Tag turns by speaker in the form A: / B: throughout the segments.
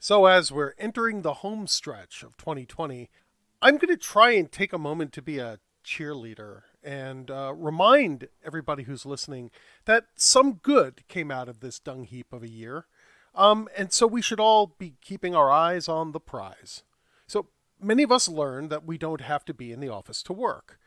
A: So, as we're entering the home stretch of 2020, I'm going to try and take a moment to be a cheerleader and remind everybody who's listening that some good came out of this dung heap of a year. And so we should all be keeping our eyes on the prize. So many of us learned that we don't have to be in the office to work.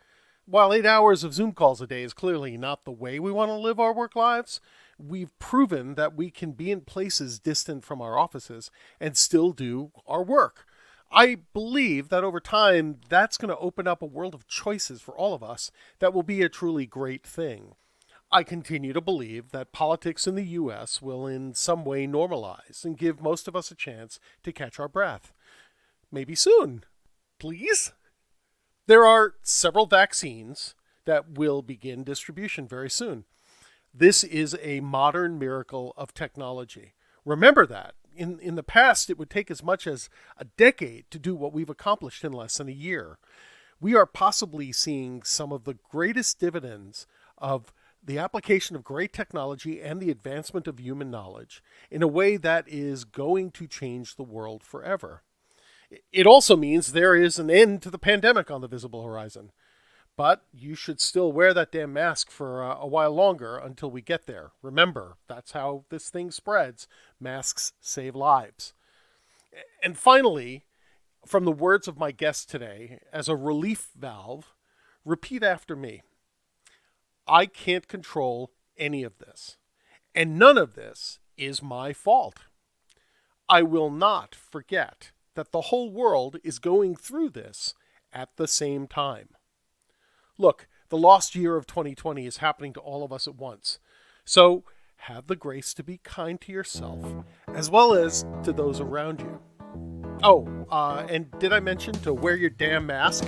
A: While 8 hours of Zoom calls a day is clearly not the way we want to live our work lives, we've proven that we can be in places distant from our offices and still do our work. I believe that over time, that's going to open up a world of choices for all of us that will be a truly great thing. I continue to believe that politics in the US will in some way normalize and give most of us a chance to catch our breath. Maybe soon. Please? There are several vaccines that will begin distribution very soon. This is a modern miracle of technology. Remember that. In the past, it would take as much as a decade to do what we've accomplished in less than a year. We are possibly seeing some of the greatest dividends of the application of great technology and the advancement of human knowledge in a way that is going to change the world forever. It also means there is an end to the pandemic on the visible horizon. But you should still wear that damn mask for a while longer until we get there. Remember, that's how this thing spreads. Masks save lives. And finally, from the words of my guest today, as a relief valve, repeat after me. I can't control any of this, and none of this is my fault. I will not forget that the whole world is going through this at the same time. Look, the lost year of 2020 is happening to all of us at once. So have the grace to be kind to yourself as well as to those around you. Oh, and did I mention to wear your damn mask?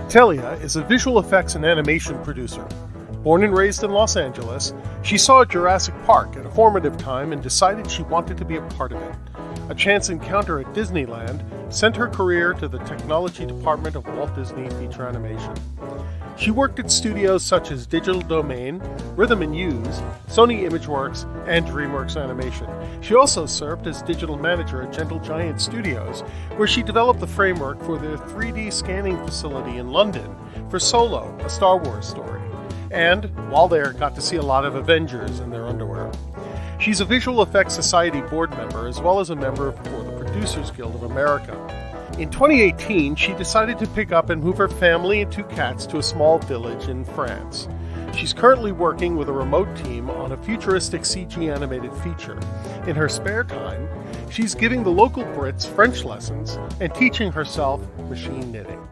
A: Thelia is a visual effects and animation producer. Born and raised in Los Angeles, she saw Jurassic Park at a formative time and decided she wanted to be a part of it. A chance encounter at Disneyland sent her career to the technology department of Walt Disney Feature Animation. She worked at studios such as Digital Domain, Rhythm and Hues, Sony Imageworks, and Dreamworks Animation. She also served as digital manager at Gentle Giant Studios, where she developed the framework for their 3D scanning facility in London for Solo, a Star Wars story. And, while there, got to see a lot of Avengers in their underwear. She's a Visual Effects Society board member, as well as a member for the Producers Guild of America. In 2018, she decided to pick up and move her family and 2 cats to a small village in France. She's currently working with a remote team on a futuristic CG animated feature. In her spare time, she's giving the local Brits French lessons and teaching herself machine knitting.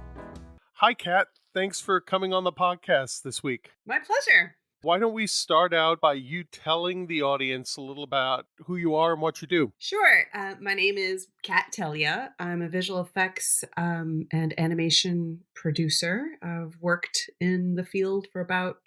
A: Hi, Kat. Thanks for coming on the podcast this week.
B: My pleasure.
A: Why don't we start out by you telling the audience a little about who you are and what you do?
B: Sure. My name is Kat Telia. I'm a visual effects and animation producer. I've worked in the field for about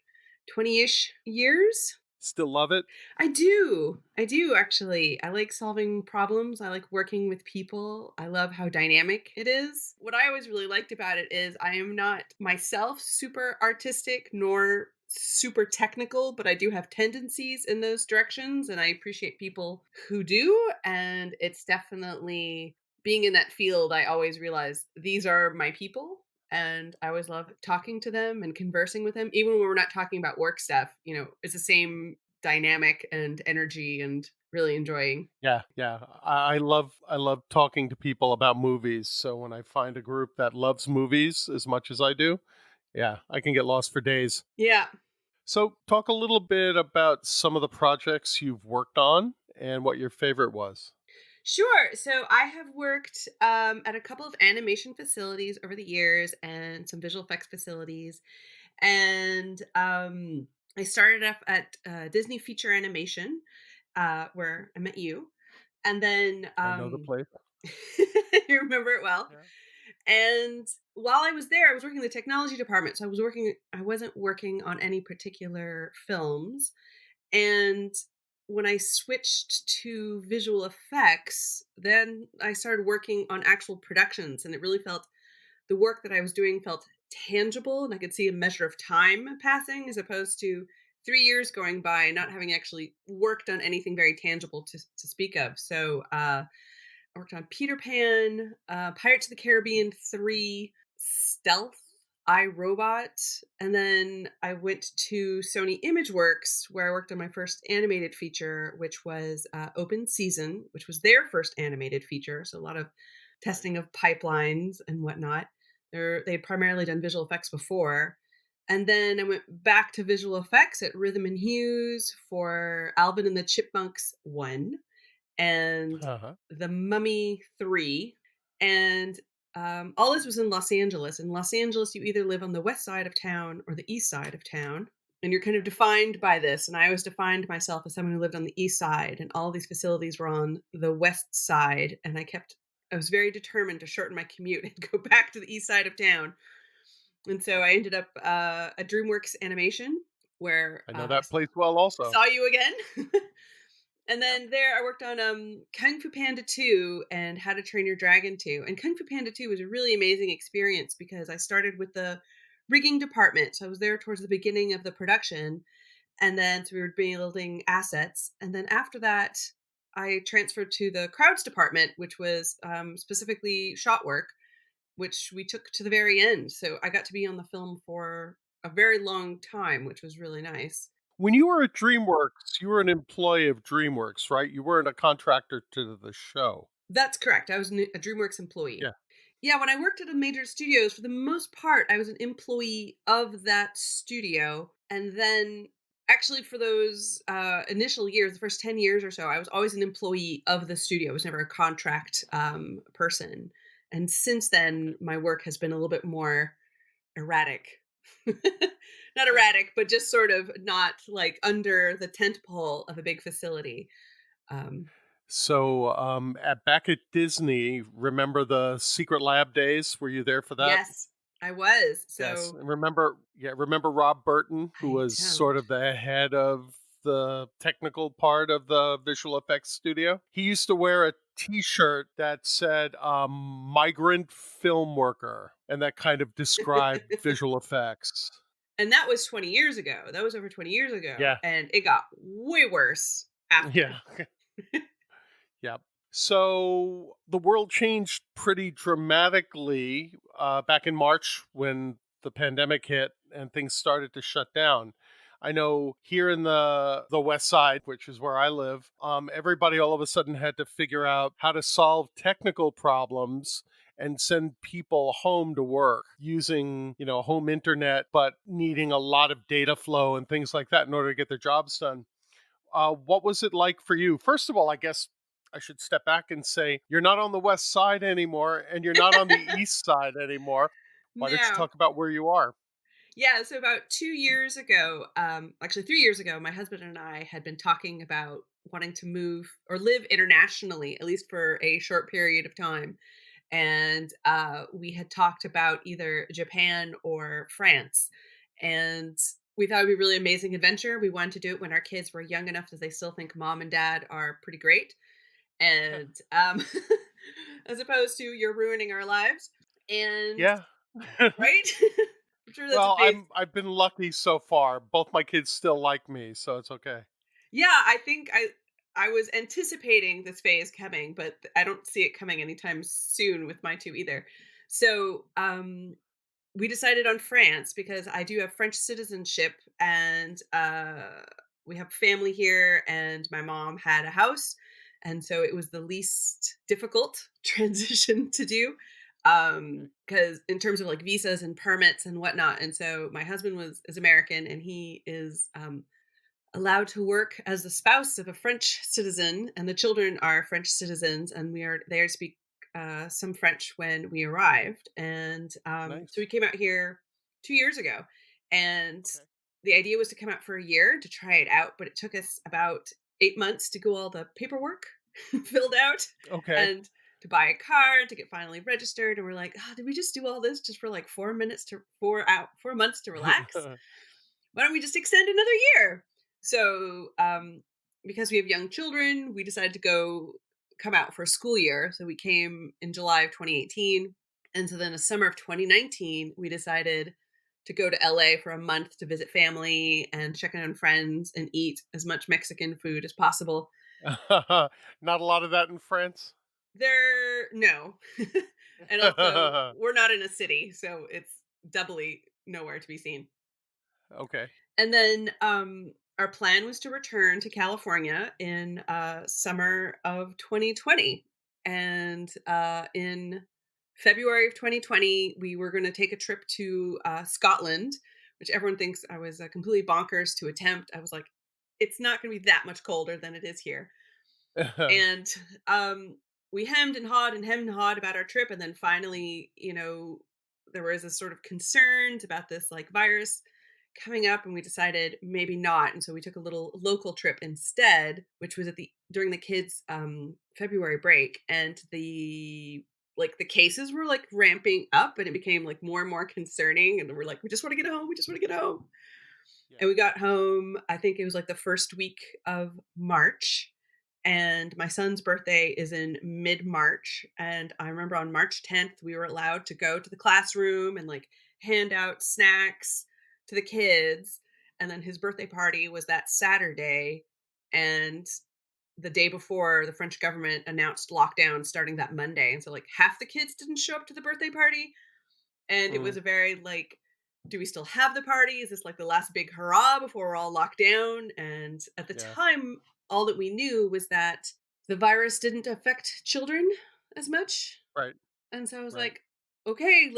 B: 20-ish years.
A: Still love it?
B: I do. I do, actually. I like solving problems. I like working with people. I love how dynamic it is. What I always really liked about it is I am not myself super artistic nor super technical, but I do have tendencies in those directions, and I appreciate people who do. And it's definitely being in that field, I always realize these are my people. And I always love talking to them and conversing with them, even when we're not talking about work stuff. It's the same dynamic and energy and really enjoying.
A: Yeah. I love talking to people about movies. So when I find a group that loves movies as much as I do, yeah, I can get lost for days.
B: Yeah.
A: So talk a little bit about some of the projects you've worked on and what your favorite was.
B: Sure. So I have worked at a couple of animation facilities over the years and some visual effects facilities. And I started off at Disney Feature Animation, where I met you. And then
A: I know the place.
B: you remember it well.
A: Yeah.
B: And while I was there, I was working in the technology department. So I wasn't working on any particular films. And when I switched to visual effects, then I started working on actual productions, and it really felt the work that I was doing felt tangible, and I could see a measure of time passing as opposed to 3 years going by and not having actually worked on anything very tangible to speak of. So I worked on Peter Pan, Pirates of the Caribbean 3, Stealth, I Robot, and then I went to Sony Imageworks where I worked on my first animated feature, which was Open Season, which was their first animated feature. So a lot of
A: Right.
B: testing of pipelines and whatnot. They'd primarily done visual effects before. And then I went back to visual effects at Rhythm and Hues for Alvin and the Chipmunks 1 and
A: Uh-huh.
B: The Mummy 3. And all this was in Los Angeles. In Los Angeles, you either live on the west side of town or the east side of town. And you're kind of defined by this. And I always defined myself as someone who lived on the east side, and all these facilities were on the west side. And I was very determined to shorten my commute and go back to the east side of town. And so I
A: Okay.
B: ended up at Dreamworks Animation, where
A: I know that place well
B: I
A: also.
B: saw you again. And
A: Yep.
B: then there I worked on Kung Fu Panda 2 and How to Train Your Dragon 2. And Kung Fu Panda 2 was a really amazing experience because I started with the rigging department. So I was there towards the beginning of the production. And then so we were building assets. And then after that, I transferred to the crowds department, which was specifically shot work, which we took to the very end. So I got to be on the film for a very long time, which was really nice.
A: When you were at DreamWorks, you were an employee of DreamWorks, right? You weren't a contractor to the show.
B: That's correct. I was a DreamWorks employee.
A: Yeah.
B: Yeah, when I worked at a major studios, for the most part, I was an employee of that studio. And then actually for those initial years, the first 10 years or so, I was always an employee of the studio. I was never a contract person. And since then, my work has been a little bit more erratic. Not erratic, but just sort of not like under the tent pole of a big facility. Um,
A: So, back at Disney, remember the Secret Lab days? Were you there for that?
B: yes, I was.
A: Yes.
B: So
A: And remember Rob Burton, who
B: I
A: was sort
B: don't.
A: of the head of the technical part of the visual effects studio? He used to wear a t-shirt that said migrant film worker, and that kind of described visual effects.
B: And that was 20 years ago. That was over 20 years ago,
A: Yeah.
B: and it got way worse after.
A: Yeah. Yeah. So the world changed pretty dramatically back in March when the pandemic hit and things started to shut down. I know here in the West Side, which is where I live, everybody all of a sudden had to figure out how to solve technical problems and send people home to work using, home internet, but needing a lot of data flow and things like that in order to get their jobs done. What was it like for you? First of all, I guess I should step back and say you're not on the west side anymore and you're not on the east side anymore. Why don't you
B: No.
A: talk about where you are?
B: Yeah, so about 2 years ago, actually 3 years ago, my husband and I had been talking about wanting to move or live internationally, at least for a short period of time. And we had talked about either Japan or France. And we thought it would be a really amazing adventure. We wanted to do it when our kids were young enough that they still think mom and dad are pretty great. And as opposed to you're ruining our lives. And
A: Yeah.
B: right? I'm sure that's a
A: Well,
B: phase.
A: I've been lucky so far. Both my kids still like me, so it's okay.
B: Yeah, I think I was anticipating this phase coming, but I don't see it coming anytime soon with my two either. So, we decided on France because I do have French citizenship, and we have family here, and my mom had a house, and so it was the least difficult transition to do because in terms of like visas and permits and whatnot. And so my husband is American, and he is allowed to work as the spouse of a French citizen, and the children are French citizens, and we are there to speak some French when we arrived. And so we
A: Nice.
B: came out here 2 years ago, and
A: Okay.
B: the idea was to come out for a year to try it out, but it took us about 8 months to go all the paperwork filled out
A: Okay.
B: and to buy a car to get finally registered, and we're like, oh, did we just do all this just for like 4 minutes to 4 months to relax? Why don't we just extend another year? So, because we have young children, we decided to come out for a school year. So we came in July of 2018. And so then the summer of 2019, we decided to go to LA for a month to visit family and check in on friends and eat as much Mexican food as possible.
A: Not a lot of that in France.
B: No. And also, we're not in a city, so it's doubly nowhere to be seen.
A: Okay.
B: And then our plan was to return to California in summer of 2020. And in February of 2020, we were going to take a trip to Scotland, which everyone thinks I was completely bonkers to attempt. I was like, it's not going to be that much colder than it is here. And we hemmed and hawed about our trip. And then finally, there was this sort of concerns about this like virus coming up, and we decided maybe not. And so we took a little local trip instead, which was during the kids February break. And the cases were like ramping up, and it became like more and more concerning, and we're like, we just want to get home, we just want to get home.
A: Yeah.
B: And we got home, I think it was like the first week of March. And my son's birthday is in mid March. And I remember on March 10th, we were allowed to go to the classroom and like hand out snacks to the kids. And then his birthday party was that Saturday. And the day before, the French government announced lockdown starting that Monday. And so, like, half the kids didn't show up to the birthday party, and it was
A: Mm,
B: a very like, do we still have the party? Is this like the last big hurrah before we're all locked down? And at the
A: yeah.
B: time, all that we knew was that the virus didn't affect children as much.
A: Right.
B: And so I was
A: Right.
B: like, okay,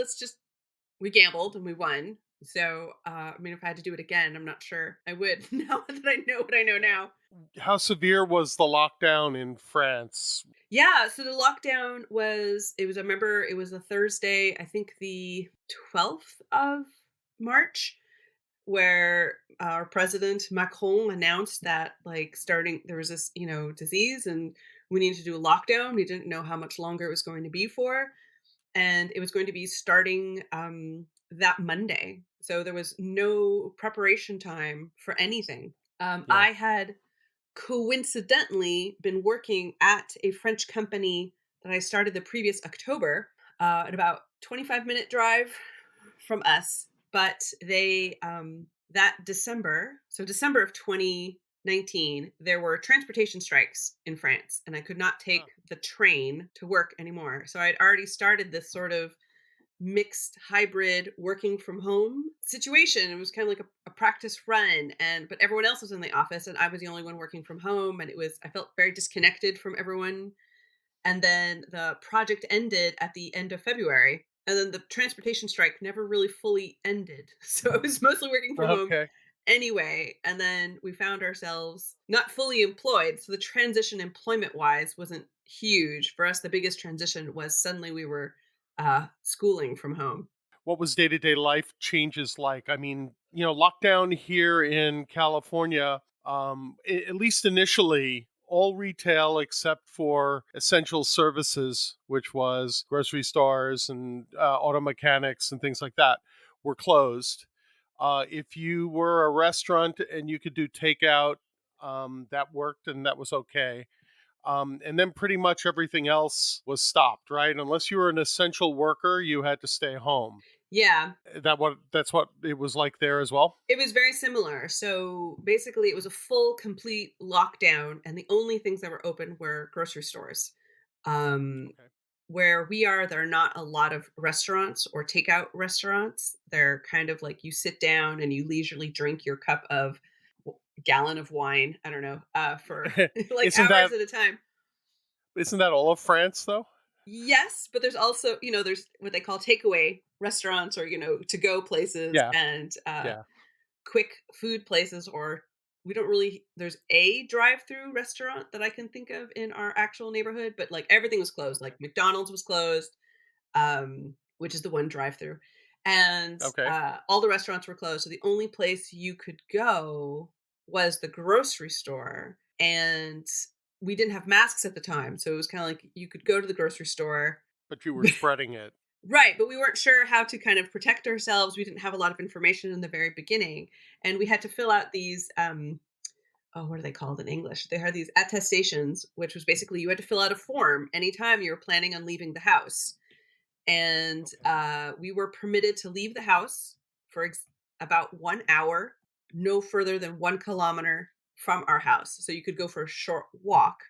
B: we gambled and we won. So, I mean, if I had to do it again, I'm not sure I would now that I know what I know
A: Yeah.
B: now.
A: How severe was the lockdown in France?
B: Yeah, so the lockdown I remember it was a Thursday, I think the 12th of March, where our president Macron announced that like starting there was this, disease, and we needed to do a lockdown. We didn't know how much longer it was going to be for, and it was going to be starting that Monday. So there was no preparation time for anything.
A: Yeah.
B: I had coincidentally been working at a French company that I started the previous October, at about 25-minute drive from us. But
A: Okay.
B: that December, so December of 2019, there were transportation strikes in France, and I could not
A: Ah,
B: take the train to work anymore. So I'd already started this sort of mixed hybrid working from home situation. It was kind of like a practice run, but everyone else was in the office and I was the only one working from home, and I felt very disconnected from everyone. And then the project ended at the end of February, and then the transportation strike never really fully ended. So I was mostly working from home
A: okay.
B: anyway, and then we found ourselves not fully employed. So the transition employment wise wasn't huge for us. The biggest transition was suddenly we were schooling from home.
A: What was day-to-day life changes like? I mean, lockdown here in California, at least initially, all retail except for essential services, which was grocery stores and auto mechanics and things like that, were closed. If you were a restaurant and you could do takeout, that worked and that was okay. And then pretty much everything else was stopped, right? Unless you were an essential worker, you had to stay home.
B: Yeah,
A: That's what it was like there as well.
B: it was very similar. So basically, it was a full, complete lockdown, and the only things that were open were grocery stores. Um,
A: Okay.
B: where we are, there are not a lot of restaurants or takeout restaurants. They're kind of like you sit down and you leisurely drink your cup of gallon of wine. I don't know, for like
A: isn't
B: hours
A: that
B: at a time.
A: isn't that all of France though?
B: Yes, but there's also, there's what they call takeaway restaurants, or to go places,
A: Yeah,
B: and
A: yeah.
B: quick food places. Or we don't really there's a drive-through restaurant that I can think of in our actual neighborhood, but like everything was closed.
A: Okay.
B: Like McDonald's was closed, which is the one drive-through, and
A: Okay.
B: all the restaurants were closed. So the only place you could go was the grocery store. And we didn't have masks at the time, so it was kind of like you could go to the grocery store.
A: But you were spreading it.
B: Right, but we weren't sure how to kind of protect ourselves. We didn't have a lot of information in the very beginning, and we had to fill out these oh, what are they called in English? They are these attestations, which was basically you had to fill out a form anytime you were planning on leaving the house. And
A: Okay.
B: we were permitted to leave the house for about 1 hour, no further than 1 kilometer from our house. So you could go for a short walk.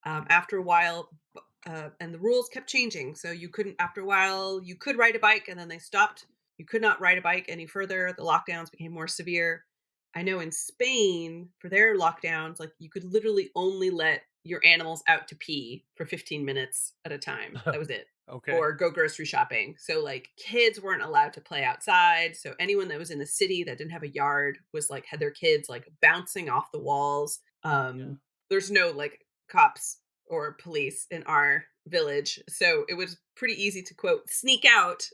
B: After a while, and the rules kept changing. So you couldn't, after a while, you could ride a bike, and then they stopped. You could not ride a bike any further. The lockdowns became more severe. I know in Spain, for their lockdowns, like you could literally only let your animals out to pee for 15 minutes at a time. That was it.
A: Okay.
B: Or go grocery shopping. So like kids weren't allowed to play outside. So anyone that was in a city that didn't have a yard was like had their kids like bouncing off the walls.
A: Yeah.
B: There's no like cops or police in our village. So it was pretty easy to quote sneak out,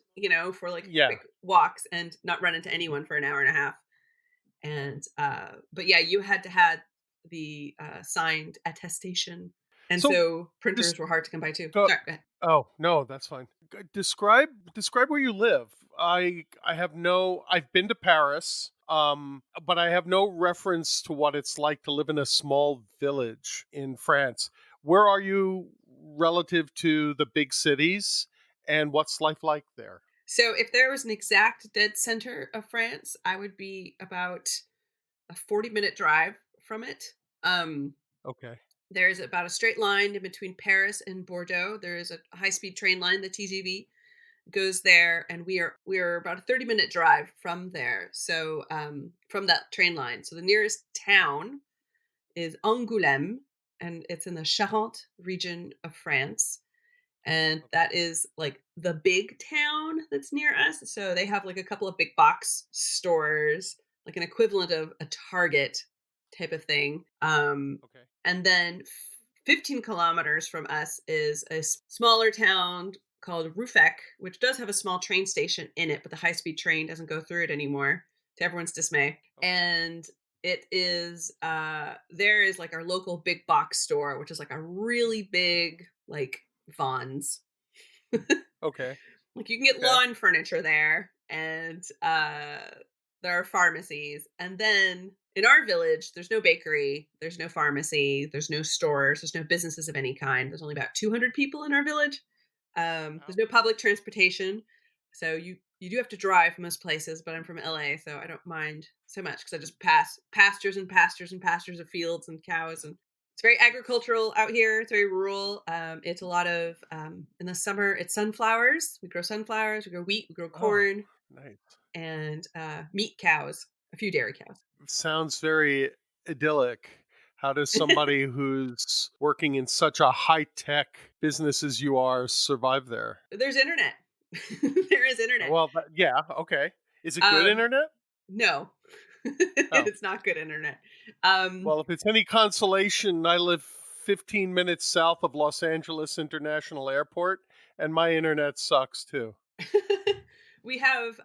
B: for like
A: Yeah.
B: quick walks and not run into anyone for an hour and a half. And but yeah, you had to have the signed attestation. And
A: So
B: so
A: just
B: printers were hard to come by too.
A: go.
B: Sorry, go ahead.
A: Oh no, that's fine. Describe where you live. I have no. I've been to Paris, but I have no reference to what it's like to live in a small village in France. Where are you relative to the big cities, and what's life like there?
B: So if there was an exact dead center of France, I would be about a 40-minute drive from it. Um,
A: Okay.
B: there's about a straight line in between Paris and Bordeaux. There is a high-speed train line, the TGV goes there, and we are about a 30-minute drive from there. So from that train line. So the nearest town is Angoulême, and it's in the Charente region of France. And
A: Okay.
B: that is like the big town that's near us. So they have like a couple of big box stores, like an equivalent of a Target type of thing.
A: Okay.
B: And then 15 kilometers from us is a smaller town called Rufek, which does have a small train station in it, but the high speed train doesn't go through it anymore, to everyone's dismay.
A: Okay.
B: And it is there is like our local big box store, which is like a really big like Vons.
A: Okay.
B: Like you can get
A: Okay.
B: lawn furniture there, and there are pharmacies. And then in our village, there's no bakery, there's no pharmacy, there's no stores, there's no businesses of any kind. There's only about 200 people in our village. There's
A: Wow.
B: no public transportation, so you do have to drive most places. But I'm from LA, so I don't mind so much because I just pass pastures and pastures and pastures of fields and cows, and it's very agricultural out here. It's very rural. It's a lot of in the summer it's sunflowers. We grow sunflowers, we grow wheat, we grow
A: Oh,
B: corn,
A: nice.
B: and meat cows, a few dairy cows.
A: Sounds very idyllic. How does somebody who's working in such a high tech business as you are survive there?
B: There's internet. There is internet.
A: Well, yeah, okay. Is it good
B: Um,
A: internet?
B: no,
A: Oh,
B: it's not good internet. Um,
A: well, if it's any consolation, I live 15 minutes south of Los Angeles International Airport, and my internet sucks too.
B: we have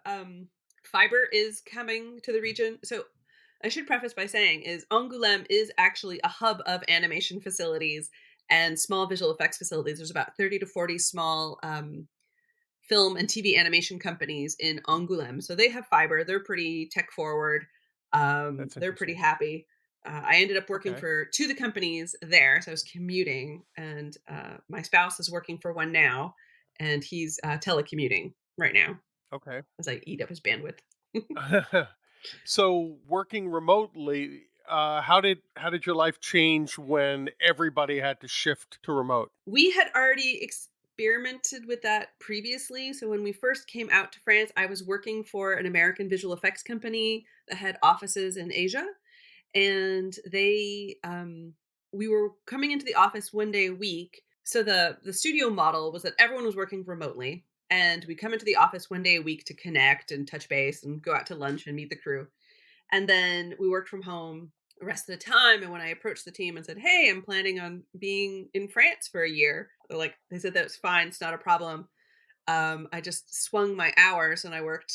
B: fiber is coming to the region. So I should preface by saying is Angoulême is actually a hub of animation facilities and small visual effects facilities. There's about 30 to 40 small film and TV animation companies in Angoulême. So they have fiber. They're pretty tech forward.
A: That's
B: They're pretty
A: interesting.
B: happy. I ended up working
A: Okay.
B: for two of the companies there. So I was commuting, and my spouse is working for one now, and he's telecommuting right now
A: Okay.
B: as I eat up his bandwidth.
A: So, working remotely, how did your life change when everybody had to shift to remote?
B: We had already experimented with that previously. So when we first came out to France, I was working for an American visual effects company that had offices in Asia, and they we were coming into the office one day a week. So the studio model was that everyone was working remotely, and we come into the office one day a week to connect and touch base and go out to lunch and meet the crew, and then we worked from home the rest of the time. And when I approached the team and said, hey, I'm planning on being in France for a year, they said that's fine, it's not a problem. I just swung my hours, and I worked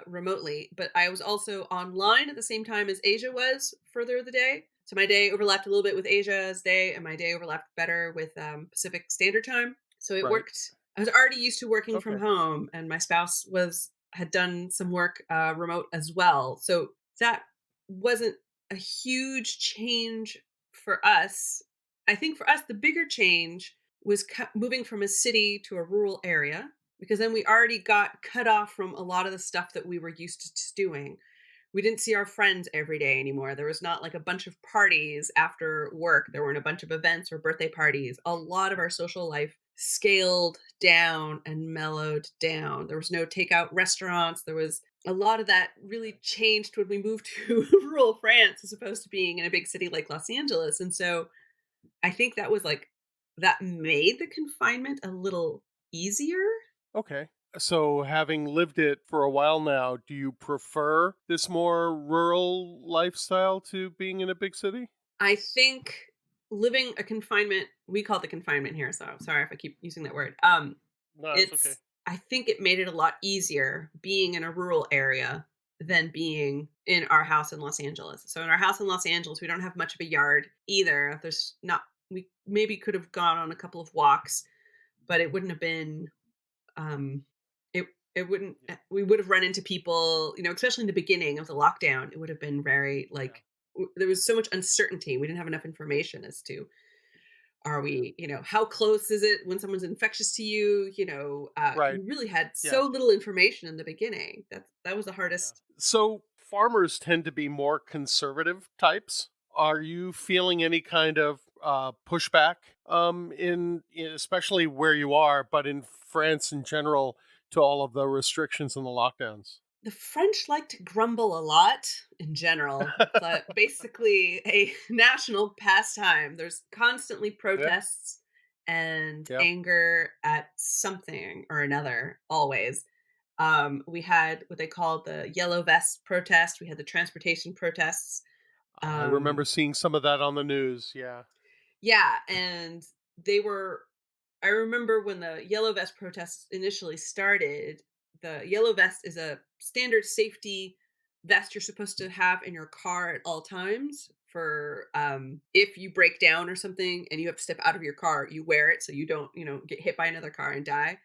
B: remotely, but I was also online at the same time as Asia was further of the day. So my day overlapped a little bit with Asia's day, and my day overlapped better with Pacific Standard Time. So it
A: Right.
B: worked. I was already used to working from
A: Okay.
B: home, and my spouse was had done some work remote as well. So that wasn't a huge change for us. I think for us, the bigger change was moving from a city to a rural area, because then we already got cut off from a lot of the stuff that we were used to doing. We didn't see our friends every day anymore. There was not like a bunch of parties after work. There weren't a bunch of events or birthday parties. A lot of our social life scaled down and mellowed down. There was no takeout restaurants. There was a lot of that really changed when we moved to rural France as opposed to being in a big city like Los Angeles. And so I think that was like, that made the confinement a little easier.
A: Okay. So, having lived it for a while now, do you prefer this more rural lifestyle to being in a big city?
B: I think living a confinement, we call it the confinement here, so sorry if I keep using that word.
A: No, it's okay.
B: It's I think it made it a lot easier being in a rural area than being in our house in Los Angeles. So in our house in Los Angeles, we don't have much of a yard either. There's not We maybe could have gone on a couple of walks, but it wouldn't have been um it it wouldn't
A: Yeah.
B: we would have run into people, especially in the beginning of the lockdown. It would have been very
A: Yeah.
B: like, there was so much uncertainty. We didn't have enough information as to, are
A: Yeah.
B: we, how close is it when someone's infectious to you? We
A: Right.
B: really had
A: Yeah.
B: so little information in the beginning. That was the
A: Yeah.
B: hardest.
A: So, farmers tend to be more conservative types. Are you feeling any kind of pushback especially where you are, but in France in general, to all of the restrictions and the lockdowns?
B: The French like to grumble a lot in general. It's basically a national pastime. There's constantly
A: Yeah.
B: protests and
A: Yeah.
B: anger at something or another, always. We had what they called the yellow vest protest. We had the transportation protests.
A: I remember
B: Um,
A: seeing some of that on the news. Yeah.
B: yeah, and they were I remember when the yellow vest protests initially started. The yellow vest is a standard safety vest you're supposed to have in your car at all times for, if you break down or something and you have to step out of your car, you wear it so you don't, get hit by another car and die.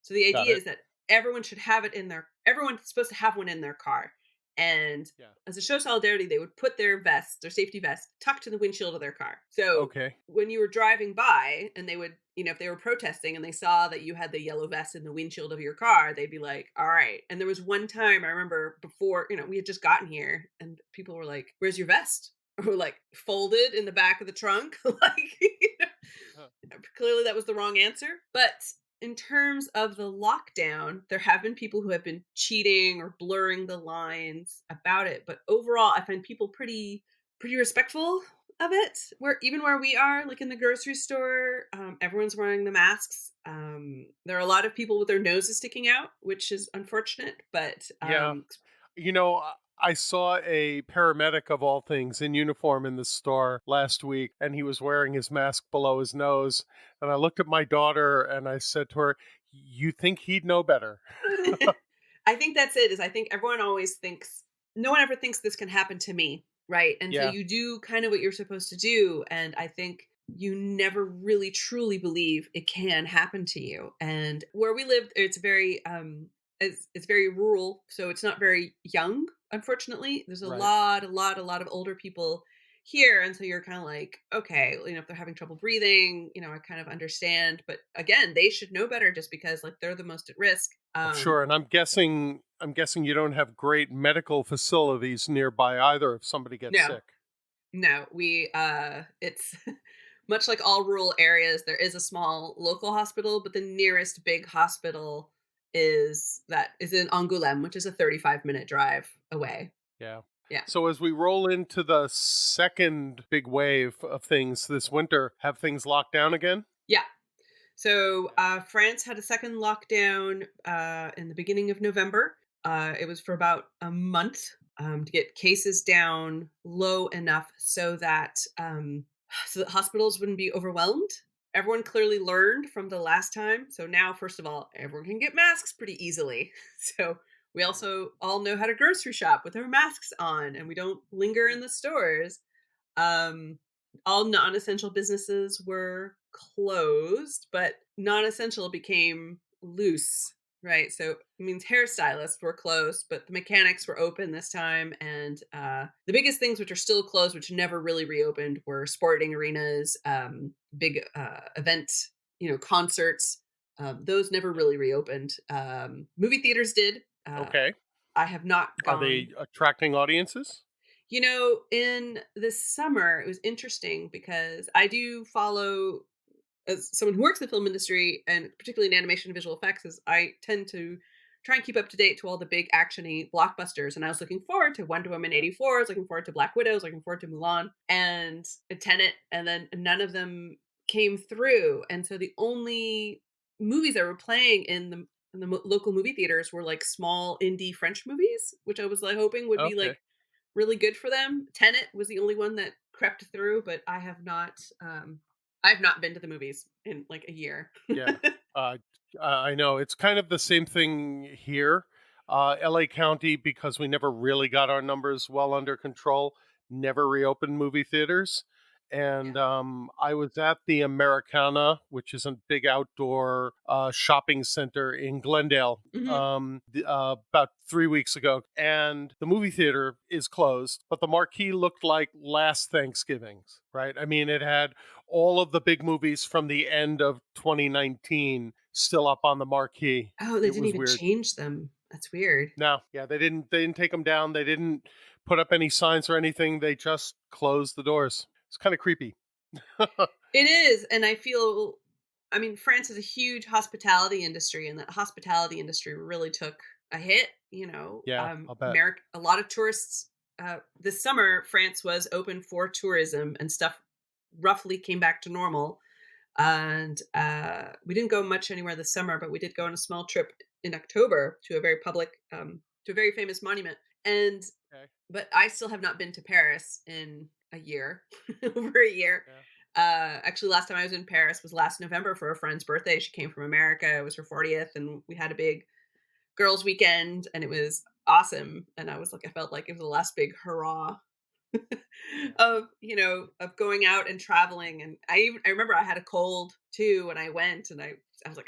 B: So the
A: Got
B: idea
A: it.
B: is that everyone's supposed to have one in their car. And
A: Yeah.
B: as a show of solidarity, they would put their safety vest, tucked to the windshield of their car. So
A: Okay.
B: when you were driving by and they would, if they were protesting and they saw that you had the yellow vest in the windshield of your car, they'd be like, all right. And there was one time I remember before, we had just gotten here and people were like, where's your vest? Or like, folded in the back of the trunk. Like,
A: Huh.
B: clearly that was the wrong answer. But in terms of the lockdown, there have been people who have been cheating or blurring the lines about it. But overall, I find people pretty respectful of it. Where we are, like in the grocery store, everyone's wearing the masks. There are a lot of people with their noses sticking out, which is unfortunate. But
A: Yeah. I saw a paramedic of all things in uniform in the store last week, and he was wearing his mask below his nose. And I looked at my daughter and I said to her, "You think he'd know better?"
B: I think that's it. Is I think everyone always thinks, no one ever thinks this can happen to me, right? And so
A: Yeah.
B: you do kind of what you're supposed to do, and I think you never really truly believe it can happen to you. And where we live, it's very rural, so it's not very young. Unfortunately, there's
A: Right.
B: a lot of older people here, and so you're kind of like, okay, if they're having trouble breathing, I kind of understand. But again, they should know better, just because like they're the most at risk.
A: I'm sure, and I'm guessing you don't have great medical facilities nearby either if somebody gets
B: No,
A: sick.
B: no, it's much like all rural areas. There is a small local hospital, but the nearest big hospital is in Angoulême, which is a 35-minute drive away.
A: Yeah.
B: Yeah,
A: So as we roll into the second big wave of things this winter, have things locked down again?
B: yeah. So
A: Yeah.
B: France had a second lockdown in the beginning of November. It was for about a month, to get cases down low enough so that hospitals wouldn't be overwhelmed. Everyone clearly learned from the last time. So now, first of all, everyone can get masks pretty easily. So We also all know how to grocery shop with our masks on, and we don't linger in the stores. Um, all non-essential businesses were closed, but non-essential became loose, right? So it means hairstylists were closed, but the mechanics were open this time. And the biggest things which are still closed, which never really reopened, were sporting arenas, big event, concerts. Those never really reopened. Movie theaters did.
A: Okay.
B: I have not
A: Are
B: gone.
A: they attracting audiences?
B: In the summer, it was interesting because I do follow, as someone who works in the film industry and particularly in animation and visual effects, is I tend to try and keep up to date to all the big actiony blockbusters. And I was looking forward to Wonder Woman
A: Yeah.
B: 84, I was looking forward to Black Widow, I was looking forward to Mulan and Tenet, and then none of them came through. And so the only movies that were playing in the local movie theaters were like small indie French movies, which I was like hoping would be
A: Okay.
B: like really good for them. Tenet was the only one that crept through, but I have not been to the movies in like a year.
A: Yeah. Uh, I know it's kind of the same thing here. LA County, because we never really got our numbers well under control, never reopened movie theaters.
B: Yeah.
A: And I was at the Americana, which is a big outdoor shopping center in Glendale,
B: Mhm.
A: about 3 weeks ago. And the movie theater is closed, but the marquee looked like last Thanksgiving's, right? I mean, it had all of the big movies from the end of 2019 still up on the marquee.
B: Oh, they
A: It
B: didn't
A: was
B: even
A: weird.
B: change them. That's weird.
A: No, yeah, they didn't take them down. They didn't put up any signs or anything. They just closed the doors. It's kind of creepy.
B: It is, and I mean, France is a huge hospitality industry, and that hospitality industry really took a hit.
A: Yeah, I'll bet.
B: A lot of tourists. This summer, France was open for tourism, and stuff roughly came back to normal. And we didn't go much anywhere this summer, but we did go on a small trip in October to a very famous monument. And
A: Okay.
B: but I still have not been to Paris in a year, over a year.
A: Yeah.
B: Actually, last time I was in Paris was last November for a friend's birthday. She came from America. It was her 40th, and we had a big girls' weekend, and it was awesome. And I felt like it was the last big hurrah
A: Yeah.
B: of going out and traveling. And I remember I had a cold too when I went, and I was like,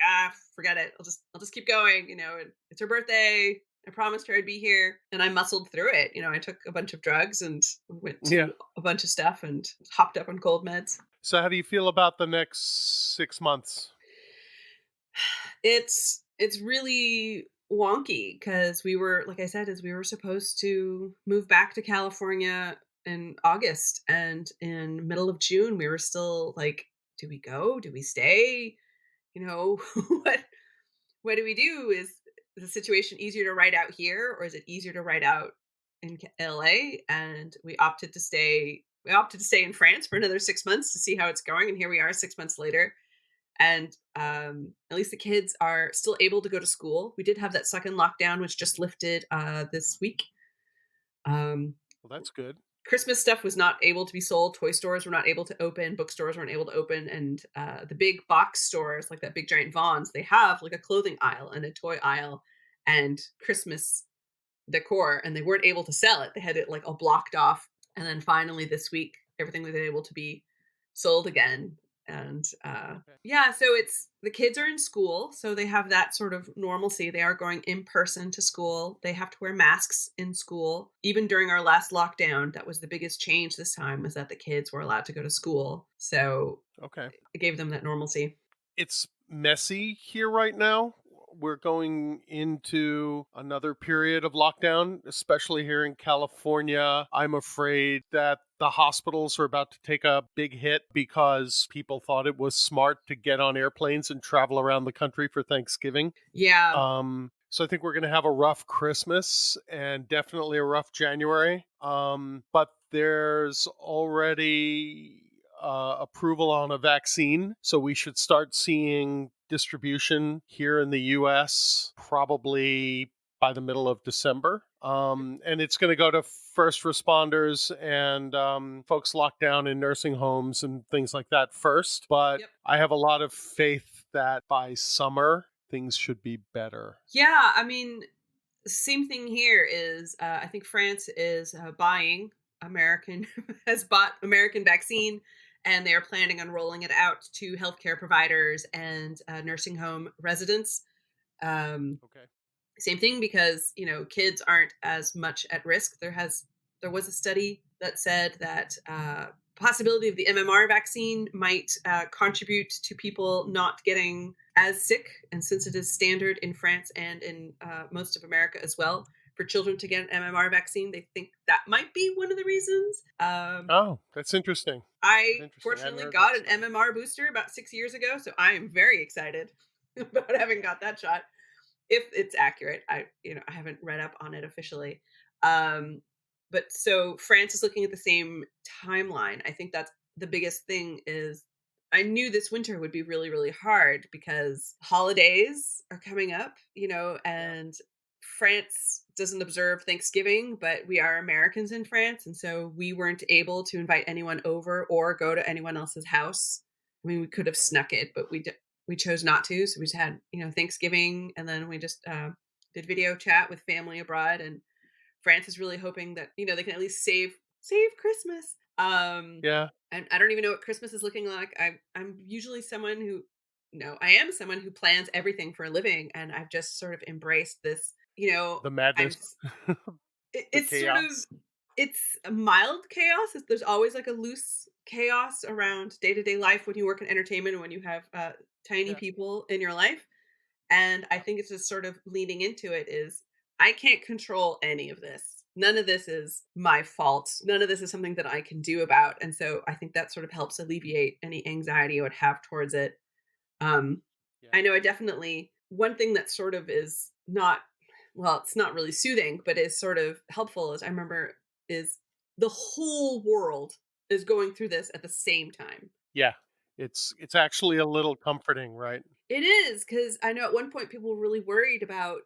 B: forget it, I'll just keep going. And it's her birthday, I promised her I'd be here, and I muscled through it. I took a bunch of drugs and went
A: Yeah.
B: to a bunch of stuff and hopped up on cold meds.
A: So, how do you feel about the next 6 months?
B: It's really wonky because we were, like I said, is we were supposed to move back to California in August, and in middle of June we were still like, do we go? Do we stay? what what do we do? Is the situation easier to write out here, or is it easier to write out in LA? And we opted to stay in France for another 6 months to see how it's going, and here we are 6 months later. And at least the kids are still able to go to school. We did have that second lockdown, which just lifted this week. Um,
A: Well, that's good.
B: Christmas stuff was not able to be sold. Toy stores were not able to open. Bookstores weren't able to open. And the big box stores, like that big giant Vons, they have like a clothing aisle and a toy aisle and Christmas decor, and they weren't able to sell it. They had it like all blocked off. And then finally this week, everything was able to be sold again. And
A: Okay.
B: yeah, so it's the kids are in school, so they have that sort of normalcy. They are going in person to school. They have to wear masks in school. Even during our last lockdown, that was the biggest change this time, was that the kids were allowed to go to school. So
A: Okay.
B: it gave them that normalcy.
A: It's messy here right now. We're going into another period of lockdown, especially here in California. I'm afraid that the hospitals are about to take a big hit because people thought it was smart to get on airplanes and travel around the country for Thanksgiving.
B: Yeah.
A: So I think we're going to have a rough Christmas and definitely a rough January. But there's already approval on a vaccine, so we should start seeing distribution here in the U.S. probably by the middle of December. And it's going to go to first responders and folks locked down in nursing homes and things like that first. But
B: Yep.
A: I have a lot of faith that by summer, things should be better.
B: Yeah, I mean, Same thing here is, I think France is buying American, has bought American vaccine, and they are planning on rolling it out to healthcare providers and nursing home residents. Um,
A: Okay.
B: Same thing because, kids aren't as much at risk. There was a study that said that possibility of the MMR vaccine might contribute to people not getting as sick, and since it is standard in France and in most of America as well for children to get an MMR vaccine, they think that might be one of the reasons.
A: Oh, that's interesting.
B: I
A: That's interesting. I hadn't
B: fortunately
A: heard that
B: got an
A: study.
B: MMR booster about 6 years ago, so I am very excited about having
A: Yeah.
B: got that shot, if it's accurate. I haven't read up on it officially. Um, but so France is looking at the same timeline. I think that's the biggest thing is I knew this winter would be really, really hard because holidays are coming up,
A: Yeah.
B: and France doesn't observe Thanksgiving, but we are Americans in France. And so we weren't able to invite anyone over or go to anyone else's house. I mean, we could have
A: Right.
B: snuck it, but we chose not to. So we just had, Thanksgiving, and then we just did video chat with family abroad. And France is really hoping that they can at least save Christmas.
A: Yeah.
B: And I don't even know what Christmas is looking like. I'm usually someone who no, I am someone who plans everything for a living, and I've just sort of embraced this.
A: The
B: I'm
A: madness,
B: s- it,
A: the
B: it's sort of
A: chaos.
B: it's a mild chaos. There's always like a loose chaos around day to day life when you work in entertainment and when you have tiny
A: Yeah.
B: people in your life. And I
A: Yeah.
B: think it's just sort of leaning into it is I can't control any of this. None of this is my fault. None of this is something that I can do about. And so I think that sort of helps alleviate any anxiety I would have towards it. Um,
A: Yeah.
B: I know I definitely, one thing that sort of is not, well, it's not really soothing, but is sort of helpful is I remember is the whole world is going through this at the same time.
A: Yeah. It's actually a little comforting, right?
B: It is, because I know at one point people were really worried about,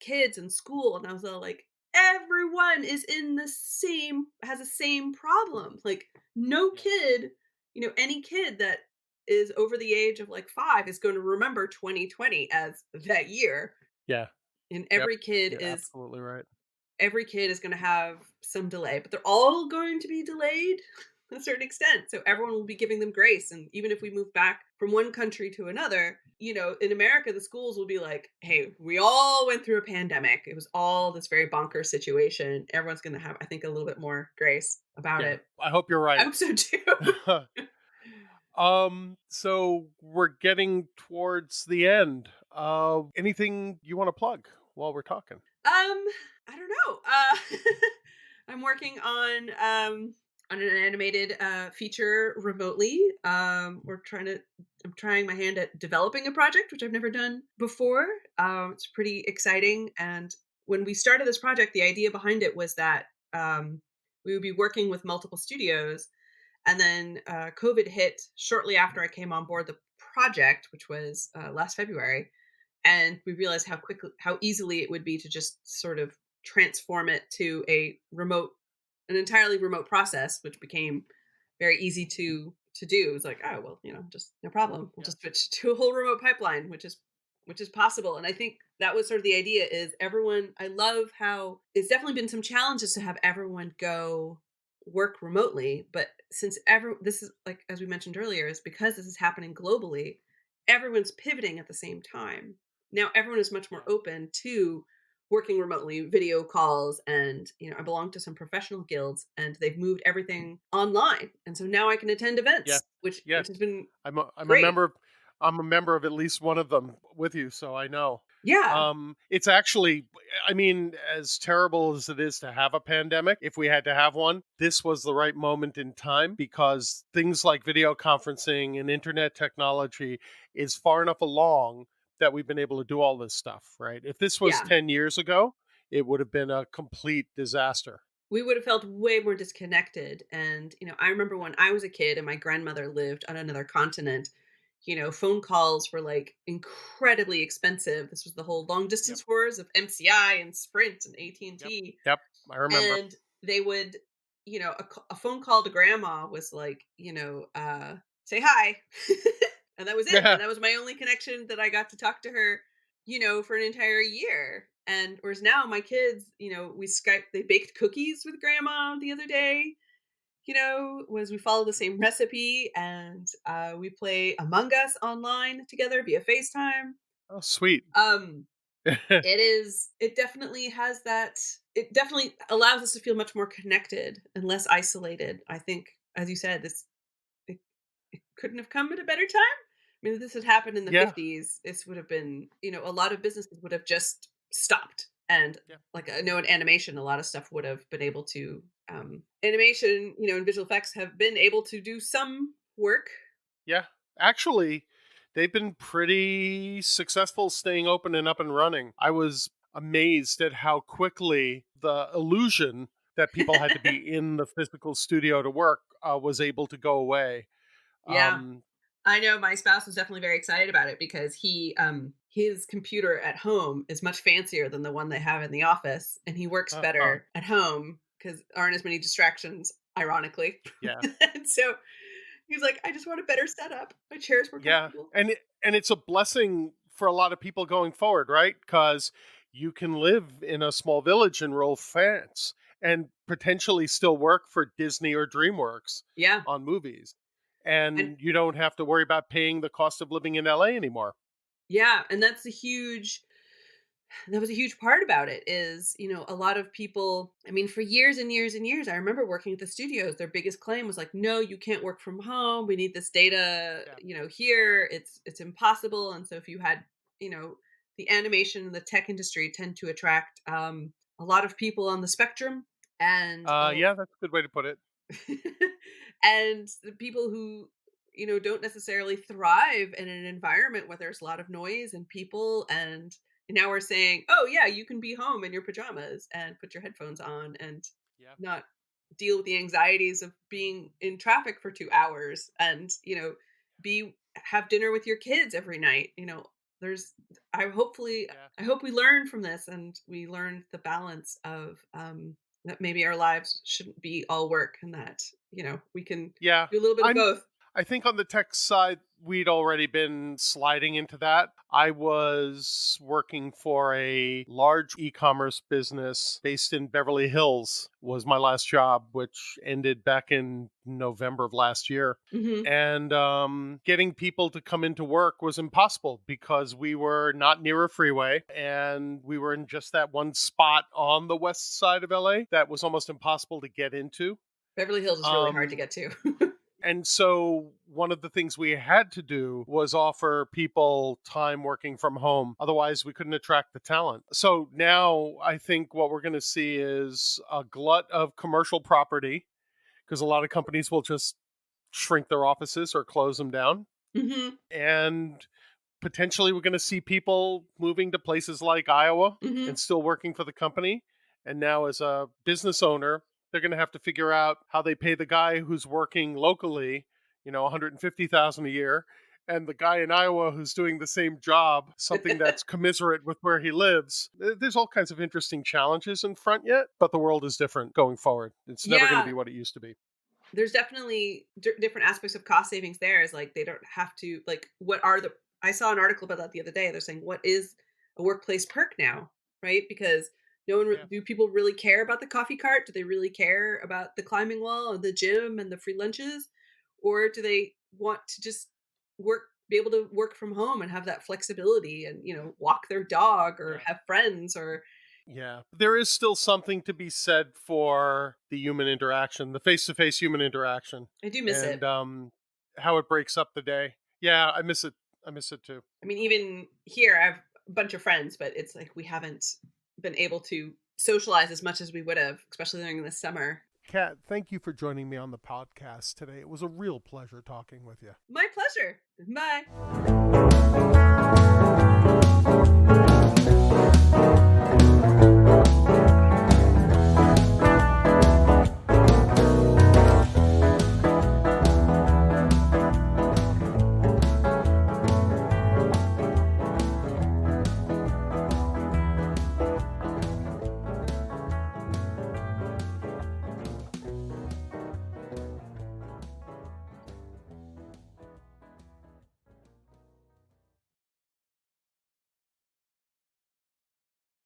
B: kids and school, and I was all like, everyone is in the same has the same problem. Like, no
A: Yeah.
B: kid, any kid that is over the age of like 5 is going to remember 2020 as that year.
A: Yeah.
B: And
A: Yep. You're absolutely right.
B: every kid is going to have some delay, but they're all going to be delayed to a certain extent. So
A: Yep.
B: everyone will be giving them grace. And even if we move back from one country to another, in America, the schools will be like, hey, we all went through a pandemic. It was all this very bonker situation. Everyone's going to have, I think, a little bit more grace about
A: Yeah.
B: it.
A: I hope you're
B: I
A: right.
B: hope so too.
A: So we're getting towards the end. Anything you want to plug while we're talking?
B: I don't know. I'm working on an animated feature remotely. I'm trying my hand at developing a project which I've never done before. It's pretty exciting. And when we started this project, the idea behind it was that we would be working with multiple studios, and then COVID hit shortly after I came on board the project, which was last February, and we realized how easily it would be to just sort of transform it to an entirely remote process, which became very easy to do. It was like, oh well, just no problem, we'll
A: Yeah.
B: just switch to a whole remote pipeline, which is possible. And I think that was sort of the idea is everyone, I love how it's definitely been some challenges to have everyone go work remotely, but since this is, like, as we mentioned earlier, is because this is happening globally, everyone's pivoting at the same time. Now everyone is much more
A: Yeah.
B: open to working remotely, video calls, and I belong to some professional guilds, and they've moved everything online, and so now I can attend
A: Yeah.
B: events, which
A: Yeah.
B: which has been
A: I'm a
B: great.
A: member. I'm a member of at least one of them with you, so I know.
B: Yeah,
A: It's actually, I mean, as terrible as it is to have a pandemic, if we had to have one, this was the right moment in time because things like video conferencing and internet technology is far enough along that we've been able to do all this stuff, right? If this was
B: yeah.
A: 10 years ago, it would have been a complete disaster.
B: We would have felt way more disconnected. And, I remember when I was a kid and my grandmother lived on another continent, phone calls were like incredibly expensive. This was the whole long
A: Yep.
B: distance wars of MCI and Sprint and
A: Yep.
B: AT&T.
A: Yep. I remember.
B: And they would, a phone call to grandma was like, say hi. And that was it.
A: Yeah.
B: And that was my only connection that I got to talk to her. for an entire year. And whereas now my kids, we Skype, they baked cookies with grandma the other day, was we follow the same recipe, and we play Among Us online together via FaceTime.
A: Oh, sweet.
B: Um, it definitely has that, it definitely allows us to feel much more connected and less isolated. I think, as you said, it, it couldn't have come at a better time. I mean, if this had happened in the
A: Yeah.
B: 50s, this would have been, a lot of businesses would have just stopped. And
A: Yeah.
B: like I know in animation, a lot of stuff would have been able to, animation, and visual effects have been able to do some work.
A: Yeah. Actually, they've been pretty successful staying open and up and running. I was amazed at how quickly the illusion that people had to be in the physical studio to work was able to go away.
B: Yeah.
A: Um,
B: I know my spouse was definitely very excited about it because his computer at home is much fancier than the one they have in the office, and he works
A: uh,
B: better at home because aren't as many distractions, ironically.
A: yeah.
B: And so he was like, I just want a better setup. My chair is more
A: Yeah,
B: comfortable.
A: and it's a blessing for a lot of people going forward, right? Because you can live in a small village in rural France and potentially still work for Disney or DreamWorks
B: Yeah.
A: on movies,
B: And
A: and you don't have to worry about paying the cost of living in LA anymore.
B: yeah, and that was a huge part about it is, a lot of people, I mean, for years and years and years, I remember working at the studios, their biggest claim was like, no, you can't work from home. We need this data,
A: Yeah.
B: here. It's impossible. And so if you had, the animation and the tech industry tend to attract a lot of people on the spectrum, and
A: Yeah, that's a good way to put it.
B: and the people who don't necessarily thrive in an environment where there's a lot of noise and people, and now we're saying, oh yeah, you can be home in your pajamas and put your headphones on and
A: Yeah.
B: not deal with the anxieties of being in traffic for 2 hours, and be have dinner with your kids every night. There's I hopefully
A: Yeah.
B: I hope we learn from this, and we learn the balance of that maybe our lives shouldn't be all work, and that we can
A: Yeah.
B: do a little bit of
A: I'm
B: both.
A: I think on the tech side, we'd already been sliding into that. I was working for a large e-commerce business based in Beverly Hills was my last job, which ended back in November of last year.
B: Hmm.
A: And getting people to come into work was impossible because we were not near a freeway and we were in just that one spot on the west side of LA that was almost impossible to get into.
B: Beverly Hills is really hard to
A: Um,
B: get to.
A: and so one of the things we had to do was offer people time working from home. Otherwise, we couldn't attract the talent. So now I think what we're going to see is a glut of commercial property because a lot of companies will just shrink their offices or close them down.
B: Hmm.
A: And potentially we're going to see people moving to places like Iowa
B: Hmm.
A: and still working for the company. And now, as a business owner, they're going to have to figure out how they pay the guy who's working locally, 150,000 a year, and the guy in Iowa who's doing the same job, something that's commiserate with where he lives. There's all kinds of interesting challenges in front yet, but the world is different going forward. It's never going to be
B: Yeah,
A: what it used to be.
B: there's definitely different aspects of cost savings there. Is like they don't have to, like, what are the I saw an article about that the other day. They're saying, what is a workplace perk now, right? Because no one
A: Yeah.
B: do people really care about the coffee cart? Do they really care about the climbing wall and the gym and the free lunches, or do they want to just be able to work from home and have that flexibility, and walk their dog or
A: Yeah.
B: have friends, or
A: Yeah, there is still something to be said for the human interaction, the face-to-face human interaction,
B: I do miss
A: and
B: it.
A: how it breaks up the day. Yeah, I miss it. I miss it too.
B: I mean, even here, I have a bunch of friends, but it's like we haven't been able to socialize as much as we would have, especially during the summer.
A: Kat, thank you for joining me on the podcast today. It was a real pleasure talking with you.
B: My pleasure. Bye.